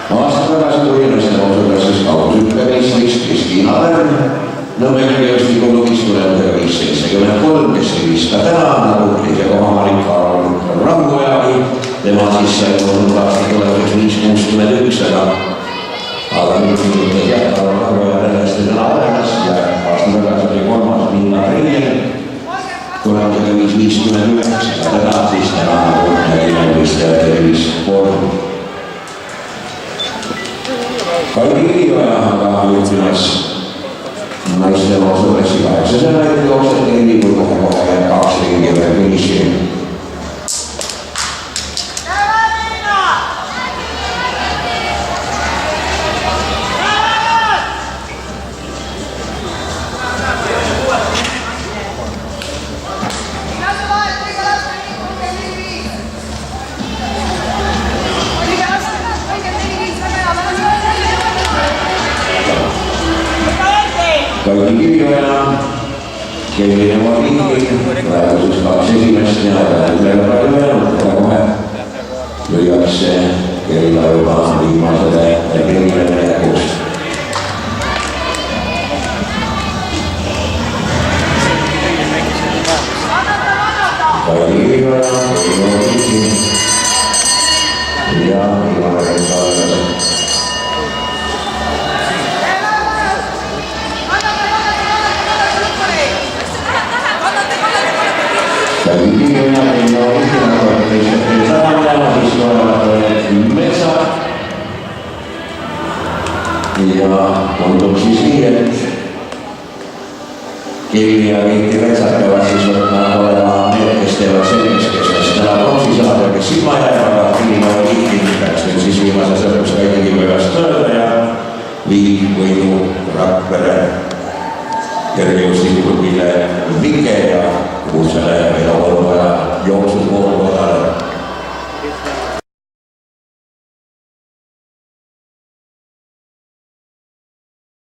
Aasta tagasi Põhjamaisel otsuses kaushüppe meistriks Kristina Lärm, Nõmmekirjastikuklubis tulemusega 5-73, kes viis ka täna nagu teise kohamaalik Karl Rangojagi, tema siis sai olnud aasta tulemuseks 5-61, aga nüüd pingutas jah, Karl Rangoja tähendasti täna olemas ja aasta tagasi oli kolmas Minna Reiner, tulemusega 5-59, täna siis täna nagu võistlejate 5-3. Kalvi Kirioja aga juhtimas naiste noorsuudessi 800 jooksjate ringi, kohe jääb 2 ringi üle finiši. Kalvi Kirioja, Kevin Emoriigi, praegu siis 2 esimest ja üle palju öelnud, kohe lüüakse kella juba viimasele kella jäkust. Kalvi Kirioja, Kevin Emoriigi ja Ivar Rensalgas. Kalvi Kirioja ei ole ikinäkoitteiset saadana, siis tulevad Metsa. Ja tundub siis nii, et Kelly ja Keiti Metsad peavad siis olema need, kes teevad selgeks, kes on täna pronksi saada, kes silma jääb, aga Kinnimaaja Kiiti peaks nüüd siis viimases lõpuks ka ikkagi võivast mööda ja viib võidu Rakvere kergejõustiklubile Vikke.